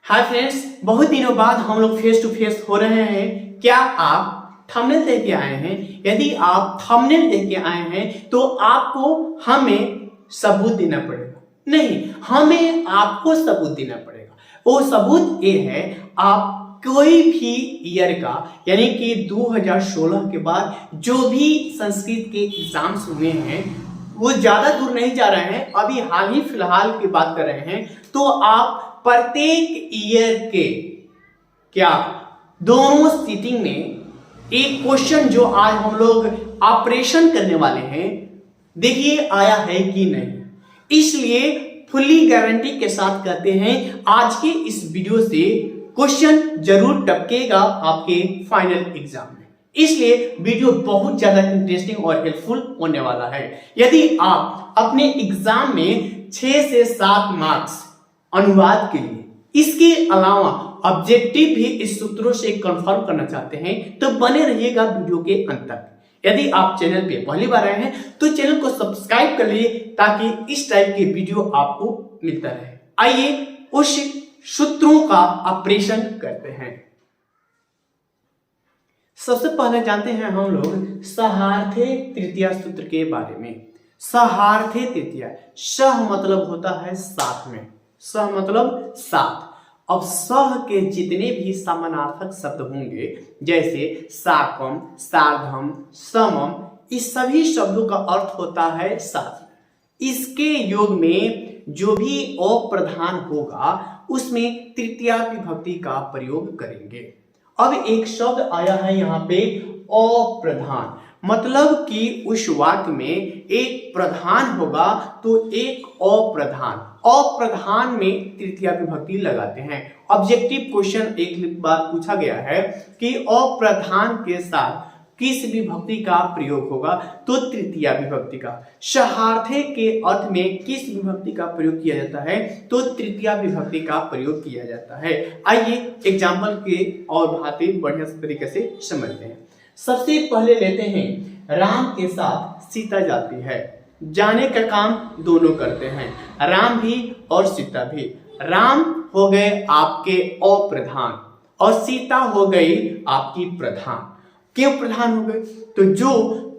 Hi friends, बहुत दिनों बाद हम लोग फेस टू फेस हो रहे हैं। क्या आप थंबनेल देख के आए हैं? यदि आप थंबनेल देख के आए हैं तो आपको हमें सबूत देना पड़ेगा। नहीं, हमें आपको सबूत देना पड़ेगा। वो सबूत ये है, आप कोई भी ईयर का यानी कि 2016 के बाद जो भी संस्कृत के एग्जाम्स हुए हैं वो ज्यादा दूर नहीं जा रहे हैं, अभी हाल ही फिलहाल की बात कर रहे हैं। तो आप प्रत्येक ईयर के क्या दोनों सीटिंग में एक क्वेश्चन जो आज हम लोग ऑपरेशन करने वाले हैं, देखिए आया है कि नहीं। इसलिए फुल्ली गारंटी के साथ कहते हैं आज के इस वीडियो से क्वेश्चन जरूर टपकेगा आपके फाइनल एग्जाम में। इसलिए वीडियो बहुत ज्यादा इंटरेस्टिंग और हेल्पफुल होने वाला है। यदि आप अपने एग्जाम में 6 से 7 मार्क्स अनुवाद के लिए, इसके अलावा ऑब्जेक्टिव भी इस सूत्रों से कंफर्म करना चाहते हैं तो बने रहिएगा वीडियो के अंत तक। यदि आप चैनल पे पहली बार आए हैं तो चैनल को सब्सक्राइब कर लीजिए ताकि इस टाइप के वीडियो आपको मिलता रहे। आइए उस सूत्रों का ऑपरेशन करते हैं। सबसे पहले जानते हैं हम लोग सहार्थे तृतीया सूत्र के बारे में। सहार्थे तृतीया, सह मतलब होता है साथ में, सह मतलब साथ। अब सह के जितने भी समानार्थक शब्द होंगे जैसे साकम, सार्धम, समम, इस सभी शब्दों का अर्थ होता है साथ। इसके योग में जो भी अप्रधान होगा उसमें तृतीया विभक्ति का प्रयोग करेंगे। अब एक शब्द आया है यहाँ पे अप्रधान, मतलब कि उस वाक्य में एक प्रधान होगा तो एक अप्रधान। अप्रधान में तृतीया विभक्ति लगाते हैं। ऑब्जेक्टिव क्वेश्चन एक बार पूछा गया है कि अप्रधान के साथ किस विभक्ति का प्रयोग होगा, तो तृतीया विभक्ति का। सहार्थे के अर्थ में किस विभक्ति का प्रयोग किया जाता है, तो तृतीया विभक्ति का प्रयोग किया जाता है। आइए एग्जाम्पल के और बातें बढ़िया तरीके से समझते हैं। सबसे पहले लेते हैं, राम के साथ सीता जाती है। जाने का काम दोनों करते हैं, राम भी और सीता भी। राम हो गए आपके अप्रधान और सीता हो गई आपकी प्रधान। क्यों प्रधान हो गए? तो जो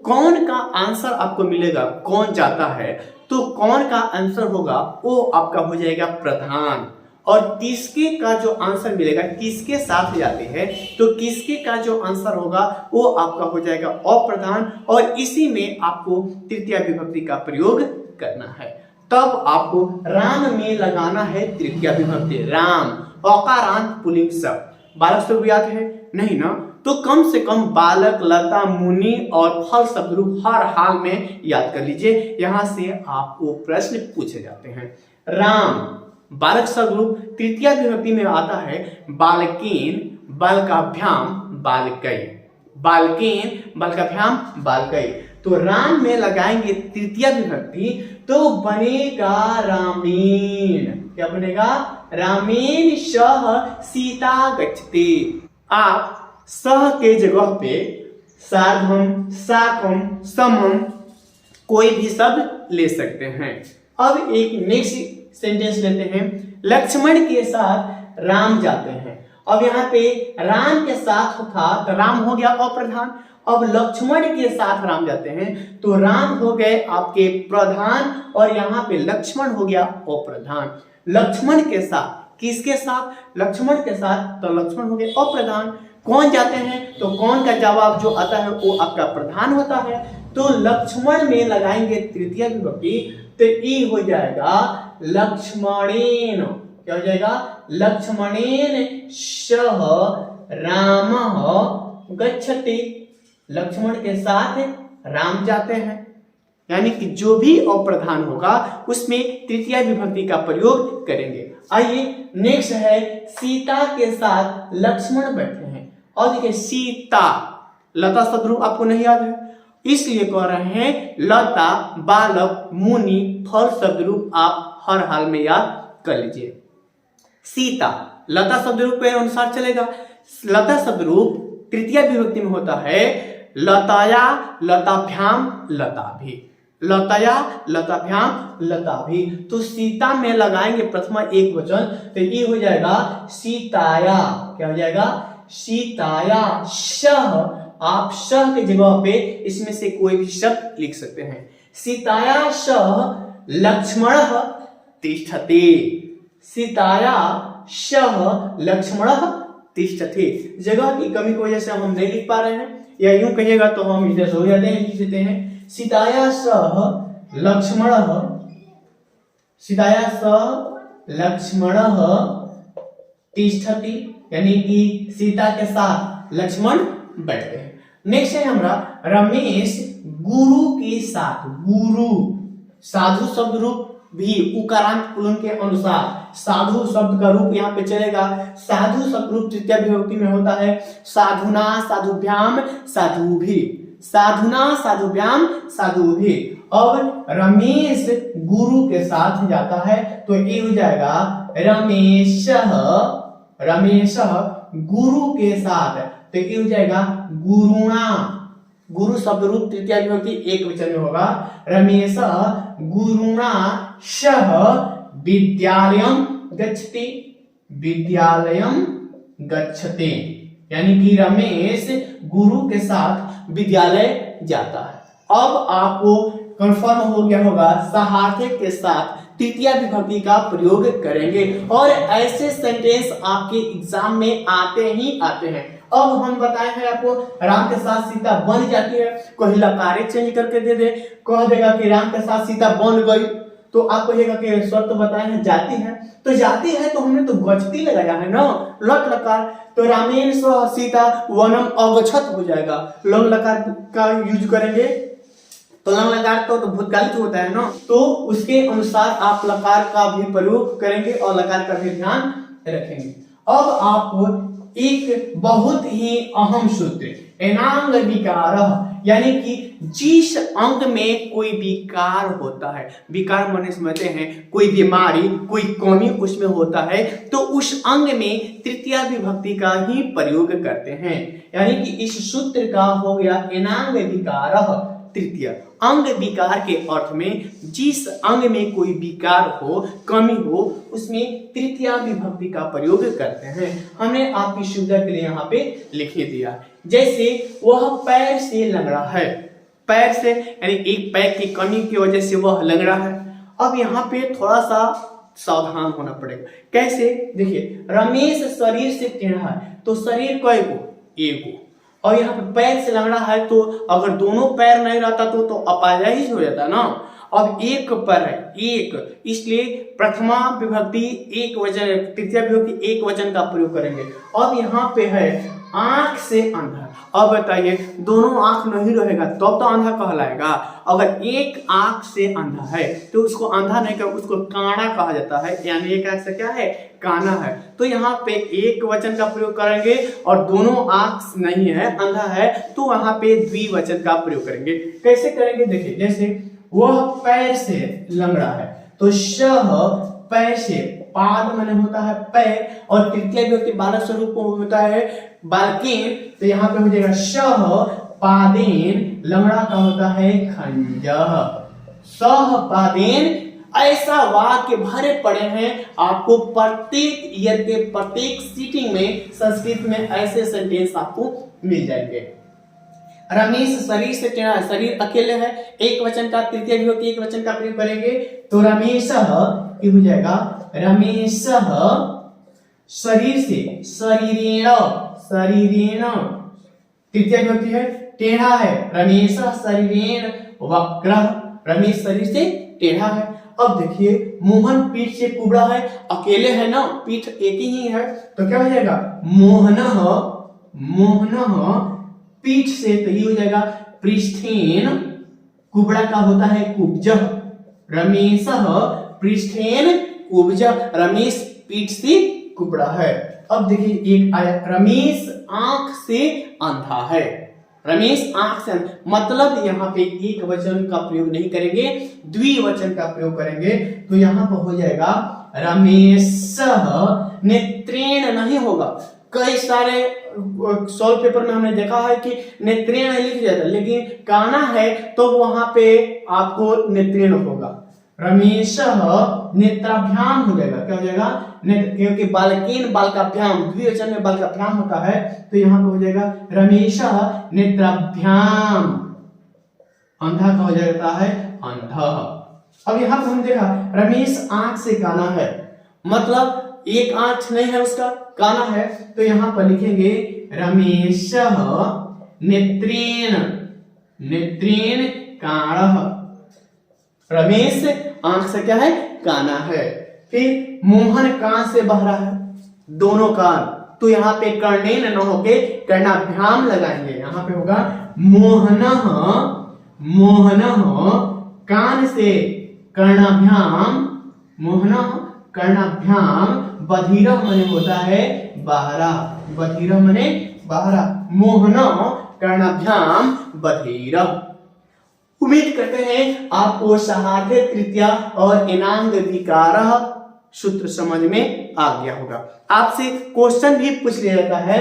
कौन का आंसर आपको मिलेगा, कौन जाता है तो कौन का आंसर होगा वो आपका हो जाएगा प्रधान। और किसके का जो आंसर मिलेगा, किसके साथ जाते हैं तो किसके का जो आंसर होगा वो आपका हो जाएगा अप्रधान। और इसी में आपको तृतीया विभक्ति का प्रयोग करना है। तब आपको राम में लगाना है तृतीया विभक्ति। राम औकारांत पुल्लिंग शब्द। बालक शब्द याद है नहीं ना, तो कम से कम बालक, लता, मुनि और फल शब्द रूप हर हाल में याद कर लीजिए। यहां से आपको प्रश्न पूछे जाते हैं। राम बालक शब्द रूप तृतीया विभक्ति में आता है बालकेन, बालकाभ्याम, बालकै। बालकेन, बालकाभ्याम, बालकै। तो राम में लगाएंगे तृतीया विभक्ति तो बनेगा रामेण। क्या बनेगा? रामेण सह सीता गच्छति। आप सह के जगह पे सार्धम, साकम, समम कोई भी शब्द ले सकते हैं। अब एक नेक्स्ट सेंटेंस लेते हैं, लक्ष्मण के साथ राम जाते हैं। अब यहाँ पे राम के साथ था तो राम हो गया अप्रधान। अब लक्ष्मण के साथ राम जाते हैं तो राम हो गए आपके प्रधान और यहाँ पे लक्ष्मण हो गया अप्रधान। लक्ष्मण के साथ किसके साथ? लक्ष्मण के साथ, तो लक्ष्मण हो गए अप्रधान। कौन जाते हैं तो कौन का जवाब जो आता है वो आपका प्रधान होता है। तो लक्ष्मण में लगाएंगे तृतीया विभक्ति तो ई हो जाएगा लक्ष्मणेन। क्या हो जाएगा? लक्ष्मणेन सह रामः गच्छति। लक्ष्मण के साथ राम जाते हैं, यानी कि जो भी अप्रधान होगा उसमें तृतीया विभक्ति का प्रयोग करेंगे। आइए नेक्स्ट है, सीता के साथ लक्ष्मण बैठे हैं। और देखिए सीता, लता शब्द रूप आपको नहीं याद है इसलिए कह रहे हैं लता, बालक, मुनि, फल शब्द रूप आप हर हाल में याद कर लीजिए। सीता लता शब्द रूप के अनुसार चलेगा। लता शब्द रूप तृतीया विभक्ति में होता है लताया, लताभ्याम, लताभि। लताया, लताभ्याम, लताभि। तो सीता में लगाएंगे प्रथमा एक वचन, तो ये हो जाएगा सीताया। क्या हो जाएगा? सीताया। शह, आप शह की जगह पे इसमें से कोई भी शब्द लिख सकते हैं। सीताया शह लक्ष्मणः तिष्ठति। सीताया शह लक्ष्मणः तिष्ठति। जगह की कमी की वजह से हम नहीं लिख पा रहे हैं, या यूं कहिएगा तो हम इधर से हो जाते हैं, लिख देते हैं सीताया सह लक्ष्मणः, सीताया सह लक्ष्मणः तिष्ठति, यानी कि सीता के साथ लक्ष्मण बैठते हैं। नेक्स्ट है हमारा रमेश गुरु के साथ। गुरु साधु शब्द रूप भी उकारांत पुल्लिंग के अनुसार साधु शब्द का रूप यहाँ पे चलेगा। साधु शब्द रूप तृतीया विभक्ति में होता है साधुना, साधुभ्याम, साधुभी। साधुना, साधुभ्याम, साधुभी। अब रमेश गुरु के साथ जाता है तो ये हो जाएगा रमेशः, रमेशः गुरु के साथ, तो ये हो जाएगा गुरुणा। गुरु शब्द रूप तृतीया विभक्ति एक वचन में होगा। रमेश गुरुणा शह विद्यालयम गच्छति, विद्यालयम गच्छते, यानी कि रमेश गुरु के साथ विद्यालय जाता है। अब आपको कंफर्म हो गया होगा सहार्थक के साथ तृतीया विभक्ति का प्रयोग करेंगे, और ऐसे सेंटेंस आपके एग्जाम में आते ही आते हैं। अब हम बताए हैं आपको राम के साथ सीता बन जाती है, कोई लकारे चेंज करके दे दे, कह देगा कि राम के साथ सीता बन गई, तो आप कहिएगा कि सर तो बताए हैं जाती है, तो जाती है तो हमने तो गच्छति लगाया है ना, लट लकार, तो रामेण सह सीता वनम अगच्छत हो जाएगा। लंग लकार का यूज करेंगे तो लंग लकार तो भूतकालिक होता है ना, तो उसके अनुसार आप लकार का भी प्रयोग करेंगे और लकार का भी ध्यान रखेंगे। अब आप एक बहुत ही अहम सूत्र एनांग विकार, यानी कि जिस अंग में कोई विकार होता है, विकार माने समझते हैं कोई बीमारी, कोई कमी उसमें होता है, तो उस अंग में तृतीया विभक्ति का ही प्रयोग करते हैं। यानी कि इस सूत्र का हो गया एनांग विकार तृतीय। अंग विकार के अर्थ में जिस अंग में कोई विकार हो, कमी हो, उसमें तृतीया विभक्ति का प्रयोग करते हैं। हमने आपकी सुविधा के लिए यहाँ पे लिख दिया। जैसे वह पैर से लंगड़ा है, पैर से यानी एक पैर की कमी की वजह से वह लंगड़ा है। अब यहाँ पे थोड़ा सा सावधान होना पड़ेगा। कैसे? देखिए, रमेश शरीर से टेढ़ा है, तो शरीर कई को? एक को। और यहाँ पे पैर से लंगड़ा है, तो अगर दोनों पैर नहीं रहता तो अपाहिज हो जाता ना। अब एक पैर है, एक, इसलिए प्रथमा विभक्ति एक वचन, तृतीया विभक्ति एक वचन का प्रयोग करेंगे। अब यहाँ पे है आंख से अंधा। अब बताइए, दोनों आंख नहीं रहेगा तब तो अंधा कहलाएगा। अगर एक आंख से अंधा है तो उसको अंधा नहीं कह, उसको काना कहा जाता है, यानी एक आंख से क्या है? काना है। तो यहाँ पे एक वचन का प्रयोग करेंगे, और दोनों आंख नहीं है, अंधा है, तो वहां पे द्विवचन का प्रयोग करेंगे। कैसे करेंगे? देखिए, जैसे वह पैर से लंगड़ा है, तो शह पैर से, पाद माने होता है पैर, और तृतीय विभक्ति बालक स्वरूप होता है बालकेन, तो यहाँ पे हो जाएगा शह पादेन, लंगड़ा का होता है खंजह, सह पादेन। ऐसा वाक्य भरे पड़े हैं, आपको प्रत्येक ईयर के प्रत्येक सीटिंग में संस्कृत में ऐसे सेंटेंस आपको मिल जाएंगे। रमेश शरीर से टेढ़ा है, शरीर अकेले है, एक वचन का, तृतीय विभक्ति एक वचन का प्रयोग करेंगे, तो रमेशः हो जाएगा रमेशः शरीर से, शरीरेण, शरीरेण तृतीय विभक्ति है, टेढ़ा है, रमेशः शरीरेण वक्रः, रमेश शरीर से टेढ़ा है। अब देखिए, मोहन पीठ से कुबड़ा है, अकेले है ना, पीठ एक ही है, तो क्या हो जाएगा? मोहनः, मोहनः पीठ से, तो ये हो जाएगा पृष्ठेन, कुबड़ा का होता है कुब्जः, रमेशः पृष्ठेन कुब्जः, रमेश पीठ से कुबड़ा है। अब देखिए, एक आया रमेश आंख से अंधा है, रमेश आंख से, मतलब यहाँ पे एक वचन का प्रयोग नहीं करेंगे, द्विवचन का प्रयोग करेंगे, तो यहाँ पर हो जाएगा रमेशः, नेत्रेण नहीं होगा, कई सारे सॉल्व पेपर में हमने देखा है कि नेत्रेण लिख दिया था, लेकिन काना है तो वहां पे आपको नेत्रेण होगा। रमेश नेत्राभ्याम हो जाएगा, क्या हो जाएगा? क्योंकि बालकेन बालकाभ्याम द्विवचन में बालकाभ्याम होता है, तो यहाँ पे हो जाएगा रमेश नेत्राभ्याम। अंधा का हो जाता है अंधा। अब यहाँ पे हम देखा रमेश आंख से काना है, मतलब एक आंख नहीं है उसका, काना है, तो यहाँ पर लिखेंगे रमेश नेत्रेण नेत्रेण काणः। रमेश आंख से क्या है? काना है। फिर मोहन कान से बह रहा है, दोनों कान, तो यहाँ पे कर्णेन न होके कर्णाभ्याम लगाएंगे। यहाँ पे होगा मोहनः मोहनः कान से कर्णाभ्याम, मोहनः कर्णाभ्याम, बधिरः मने होता है बहरा, बधिरः मने बहरा, मोहनः कर्णाभ्याम बधिरः। उम्मीद करते हैं आपको सहार्थे तृतीया और एनांग विकारः सूत्र समझ में आ गया होगा। आपसे क्वेश्चन भी पूछ लिया जाता है,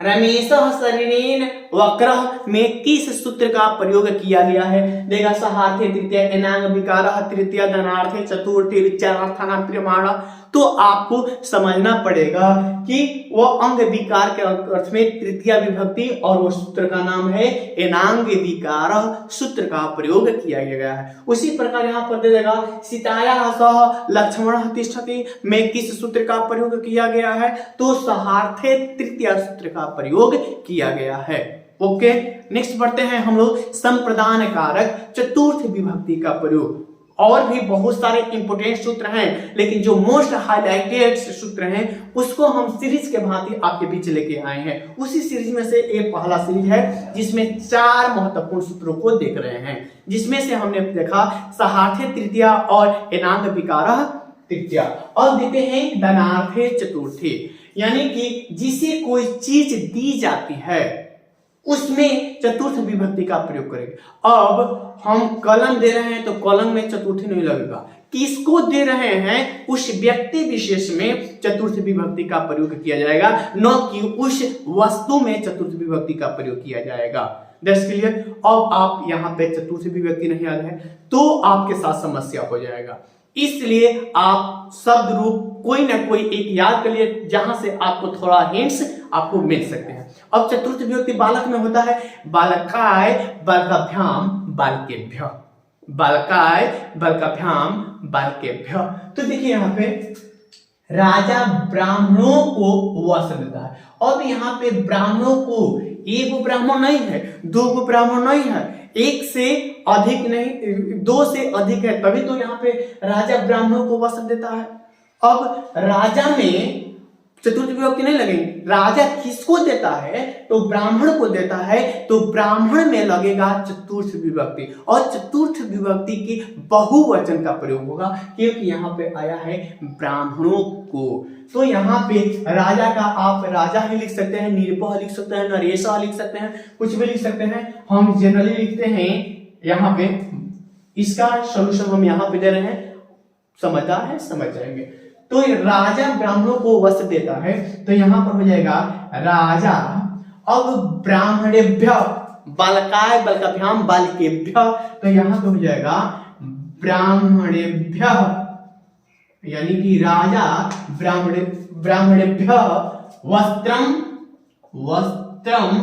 रमेशः शरीरेण वक्रः में किस सूत्र का प्रयोग किया गया है? देगा सहार्थे तृतीया एनांग विकारः तृतीया धनार्थे चतुर्थी ऋचार्थानां प्रियमाण। तो आपको समझना पड़ेगा कि वो अंग विकार के अर्थ में तृतीया विभक्ति और वो सूत्र का नाम है एनांग विकारः सूत्र का प्रयोग किया गया है। उसी प्रकार यहाँ पर दे देगा सीतायाः सह लक्ष्मणः तिष्ठति में किस सूत्र का प्रयोग किया गया है? तो सहार्थे तृतीया सूत्र का प्रयोग किया गया है। ओके, नेक्स्ट बढ़ते हैं हम लोग संप्रदान कारक चतुर्थ विभक्ति का प्रयोग। और भी बहुत सारे इंपोर्टेंट सूत्र हैं, लेकिन जो मोस्ट हाईलाइटेड सूत्र हैं उसको हम सीरीज के भांति आपके बीच लेके आए हैं। उसी सीरीज में से एक पहला सीरीज है जिसमें 4 महत्वपूर्ण सूत्रों को देख रहे हैं, जिसमें से हमने देखा सहार्थे तृतीया और एनांग विकारः तृतीया। और देते हैं धनार्थे चतुर्थी, यानी कि जिसे कोई चीज दी जाती है उसमें चतुर्थ विभक्ति का प्रयोग करेंगे। अब हम कलम दे रहे हैं तो कलम में चतुर्थी नहीं लगेगा, किसको दे रहे हैं उस व्यक्ति विशेष में चतुर्थ विभक्ति का प्रयोग किया जाएगा, न कि उस वस्तु में चतुर्थ विभक्ति का प्रयोग किया जाएगा। That's clear. अब आप यहाँ पे चतुर्थ विभक्ति नहीं आ रहे तो आपके साथ समस्या हो जाएगा, इसलिए आप शब्द रूप कोई ना कोई एक याद कर लिए जहां से आपको थोड़ा हिंट्स आपको मिल सकते हैं। अब चतुर्थ विभक्ति बालक में होता है बालकाय बालकाभ्याम बालकेभ्यः, बालकाय बालकाभ्याम बालकेभ्यः। तो देखिए यहाँ पे राजा ब्राह्मणों को वस्त्र देता है। अब यहाँ पे ब्राह्मणों को एक ब्राह्मण नहीं है, 2 ब्राह्मण नहीं है, 1 से अधिक नहीं, 2 से अधिक है, तभी तो यहाँ पे राजा ब्राह्मणों को वस्त्र देता है। अब राजा में चतुर्थ विभक्ति नहीं लगेगी, राजा किसको देता है? तो ब्राह्मण को देता है, तो ब्राह्मण में लगेगा चतुर्थ विभक्ति, और चतुर्थ विभक्ति की बहुवचन का प्रयोग होगा क्योंकि यहाँ पे आया है ब्राह्मणों को। तो यहाँ पे राजा का आप राजा ही लिख सकते हैं, निरपः लिख सकते हैं, नरेशः लिख सकते हैं, कुछ भी लिख सकते हैं। हम जनरली लिखते हैं यहाँ पे, इसका सोल्यूशन हम यहाँ पे दे रहे हैं, समझदार है समझ जाएंगे। तो राजा ब्राह्मणों को वस्त्र देता है, तो यहाँ पर हो जाएगा राजा। अब ब्राह्मणेभ्यः बालकाय बालकाभ्याम बालकेभ्यः, तो यहाँ पे हो जाएगा ब्राह्मणेभ्यः, यानी कि राजा ब्राह्मणेभ्यः वस्त्रम वस्त्रम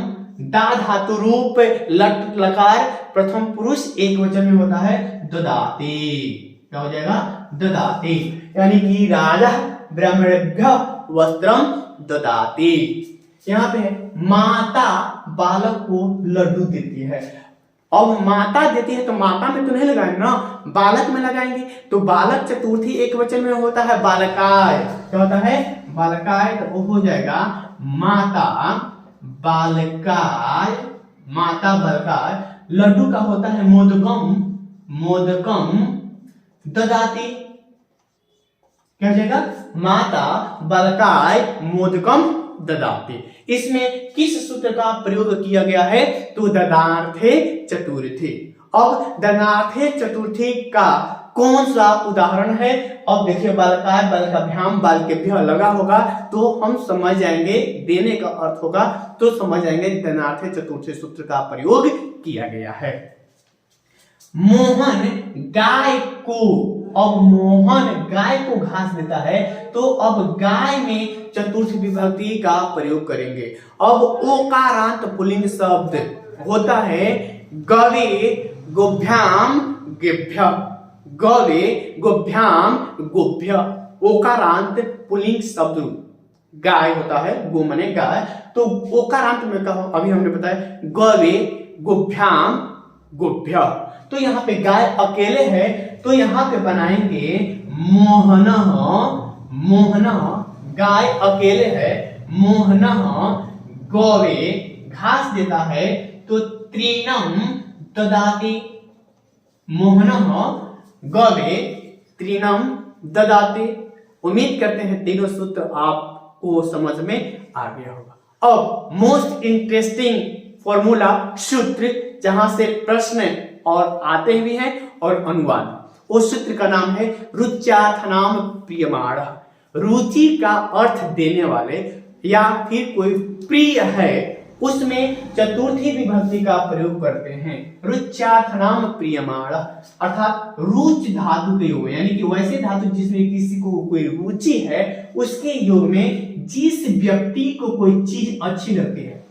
दा धातु रूप लट लकार प्रथम पुरुष एक वचन में होता है ददाति, क्या हो जाएगा? ददाति, यानी कि राजा ब्राह्मणेभ्यः वस्त्रम ददाति। यहाँ पे माता बालक को लड्डू देती है। अब माता देती है तो माता में तो नहीं लगाएंगे ना, बालक में लगाएंगे। तो बालक चतुर्थी एक वचन में होता है बालकाय, क्या होता है? बालकाय। तो वो हो जाएगा माता बालकाय, माता बालकाय। लड्डू का होता है मोदकम, मोदकम ददाति, क्या हो जाएगा? माता बालकाय मोदकम ददाति। इसमें किस सूत्र का प्रयोग किया गया है? तो ददार्थे चतुर्थी। अब ददार्थे चतुर्थी का कौन सा उदाहरण है? अब देखिए बालकाय बालकाभ्याम बालकेभ्यः लगा होगा तो हम समझ जाएंगे, देने का अर्थ होगा तो समझ जाएंगे दनार्थे चतुर्थे सूत्र का प्रयोग किया गया है। मोहन गाय को, अब मोहन गाय को घास देता है तो अब गाय में चतुर्थ विभक्ति का प्रयोग करेंगे। अब ओकारांत पुल्लिंग शब्द होता है गवे गोभ्याम गेभ्य, गवे गोभ्याम गोभ्य, ओकारांत पुल्लिंग शब्द गाय होता है, गो माने गाय, तो ओकारांत में कहा अभी हमने बताया गवे गोभ्याम गोभ्य, तो यहाँ पे गाय अकेले है तो यहाँ पे बनाएंगे मोहन, मोहन गाय अकेले है, मोहन गौवे घास देता है तो तृणम ददाति, मोहन गौवे तृणम ददाति। उम्मीद करते हैं तीनों सूत्र आपको समझ में आ गया होगा। अब मोस्ट इंटरेस्टिंग फॉर्मूला सूत्र जहां से प्रश्न और आते भी हैं और अनुवाद, उस सूत्र का नाम है रुच्यार्थनाम प्रियमाण। रुचि का अर्थ देने वाले या फिर कोई प्रिय है उसमें चतुर्थी विभक्ति का प्रयोग करते हैं। रुच्यार्थनाम प्रियमाण अर्थात रुच धातु के योग, यानी कि वैसे धातु जिसमें किसी को कोई रुचि है उसके योग में जिस व्यक्ति को कोई चीज अच्छी लगती है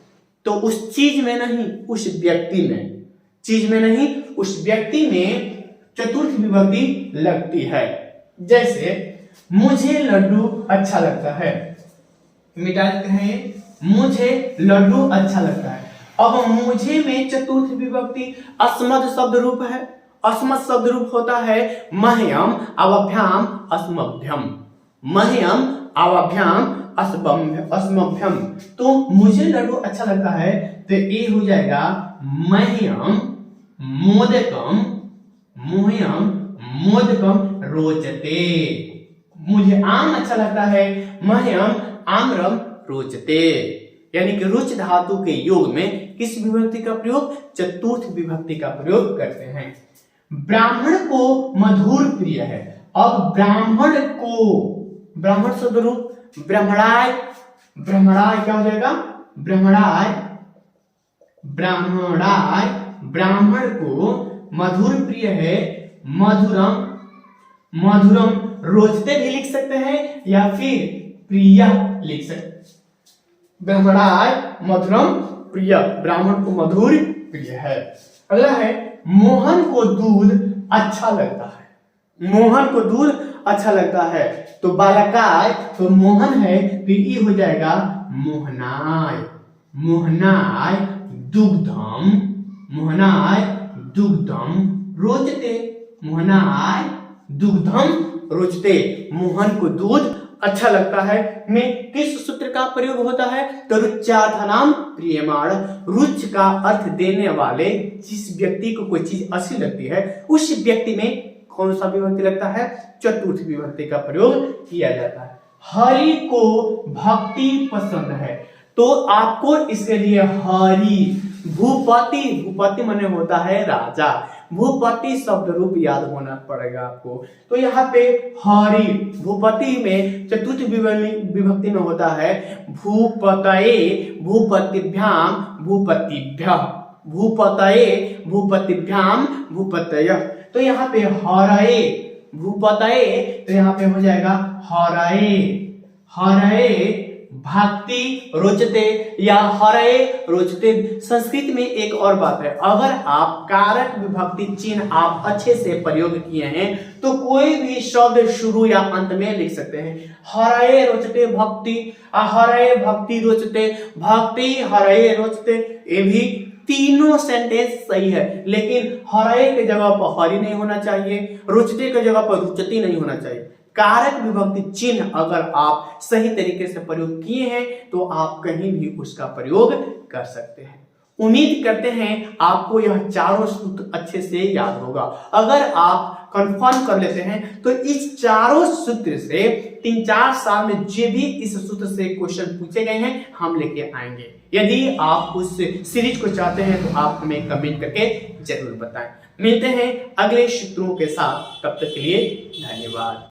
तो उस चीज में नहीं उस व्यक्ति में, चीज में नहीं उस व्यक्ति में चतुर्थ विभक्ति लगती है। जैसे मुझे लड्डू अच्छा लगता है, मिटा देते हैं, मुझे लड्डू अच्छा लगता है। अब मुझे में चतुर्थ विभक्ति अस्मद शब्द रूप है, अस्मद शब्द रूप होता है मह्यम अवभ्याम अस्मभ्यम, मह्यम अवभ्याम अस्मभ्यम, तो मुझे लड्डू अच्छा लगता है तो ये हो जाएगा मह्यम मोदकम, मह्यम मोदकम रोचते, मुझे आम अच्छा लगता है मह्यम आम्रम रोचते, यानी कि रुच धातु के योग में किस विभक्ति का प्रयोग? चतुर्थ विभक्ति का प्रयोग करते हैं। ब्राह्मण को मधुर प्रिय है, अब ब्राह्मण को, ब्राह्मण शब्द रूप ब्रह्मणाय, ब्रह्मणाय क्या हो जाएगा? ब्रह्मणाय, ब्राह्मणाय, ब्राह्मण को मधुर प्रिय है, मधुरम, मधुरम रोचते भी लिख सकते हैं या फिर प्रिय लिख सकते हैं। ब्रह्मणाय मधुरम प्रिय, ब्राह्मण को मधुर प्रिय है। अगला है मोहन को दूध अच्छा लगता है, मोहन को दूध अच्छा लगता है तो बालकाय तो मोहन है तो ये हो जाएगा मोहनाय, मोहनाय दुग्धम, मोहनाय दुग्धम रोचते, मोहनाय दुग्धम रोचते, मोहन को दूध अच्छा लगता है में किस सूत्र का प्रयोग होता है? तो रुच्यार्थनाम प्रियमाण, रुच का अर्थ देने वाले जिस व्यक्ति को कोई चीज अच्छी लगती है उस व्यक्ति में कौन सा विभक्ति लगता है? चतुर्थ विभक्ति का प्रयोग किया जाता है। हरि को भक्ति पसंद है तो आपको इसके लिए हरि, भूपति, भूपति माने होता है राजा, भूपति शब्द रूप याद होना पड़ेगा आपको। तो यहाँ पे हरि भूपति में चतुर्थ विभक्ति में होता है भूपतये भूपतिभ्याम भूपतिभ्य, भूपतये भूपतिभ्याम भूपतय, तो यहाँ पे हरये भूपतये तो यहाँ पे हो जाएगा हरये, हरये भक्ति रोचते या हरये रोचते। संस्कृत में एक और बात है, अगर आप कारक विभक्ति चिन्ह आप अच्छे से प्रयोग किए हैं तो कोई भी शब्द शुरू या अंत में लिख सकते हैं। हरये रोचते भक्ति, हरये भक्ति रोचते, भक्ति हरये रोचते, ये भी तीनों सेंटेंस सही है, लेकिन हरये के जगह पर हरि नहीं होना चाहिए, रोचते के जगह पर रुचती नहीं होना चाहिए। कारक विभक्ति चिन्ह अगर आप सही तरीके से प्रयोग किए हैं तो आप कहीं भी उसका प्रयोग कर सकते हैं। उम्मीद करते हैं आपको यह चारों सूत्र अच्छे से याद होगा। अगर आप कंफर्म कर लेते हैं तो इस चारों सूत्र से 3-4 साल में जो भी इस सूत्र से क्वेश्चन पूछे गए हैं हम लेके आएंगे। यदि आप उस सीरीज को चाहते हैं तो आप हमें कमेंट करके जरूर बताएं। मिलते हैं अगले सूत्रों के साथ, तब तक के लिए धन्यवाद।